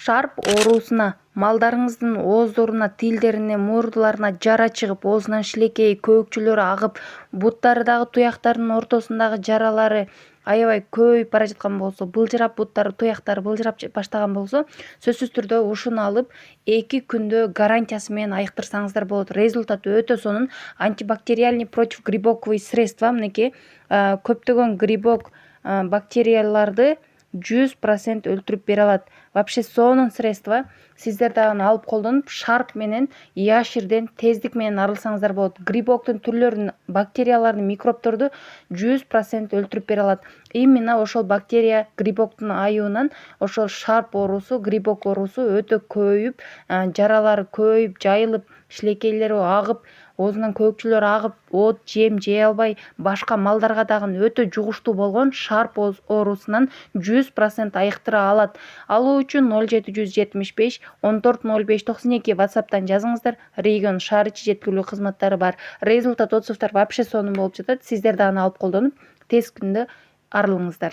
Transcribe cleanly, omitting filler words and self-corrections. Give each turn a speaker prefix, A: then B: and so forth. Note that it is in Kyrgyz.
A: Шарп оорусуна малдарыңыздын ооздоруна, тилдерине, мурдаларына жара чыгып, оозунан шилекей, көбүкчөлөр агып, буттары дагы туяктардын ортосундагы жаралары аябай көбөйүп бара жаткан болсо, былжырап буттары, туяктары былжырап баштаган болсо, сөзсүз түрдө ушуну алып 2 күндө гарантиясы менен айыктырсаңыздар болот. Результаты өтө сонун. Антибактериальный противогрибковый средства мынекей көптөгөн грибок бактерияларды 100% өлтүрүп бере алат. Вообще сонун средство. Сиздер дагы аны алып колдонуп, шарп менен яширден тездик менен арылсаңыздар болот. Грибоктун түрлөрүн, бактерияларды, микробторду 100% өлтүрүп бере алат. Именно ошол бактерия грибоктун айыбынан ошол шарп оорусу, грибок оорусу өтө көбөйүп, жаралары көбөйүп, жайылып, шилекейлери агып, оозунан көбүкчөлөр агып, от, жем жей албай, башка малдарга дагы өтө жугуштуу болгон шарп оорусунан 100% айыктыра алат. Алуу үчүн 0775 14 05 92 WhatsApp'тан жазыңыздар. Регион шаар ичи жеткирүү кызматтары бар. Результат отзывдар вообще сонун болуп жатат. Сиздер да аны алып колдонуп, тез күндө арылыңыздар.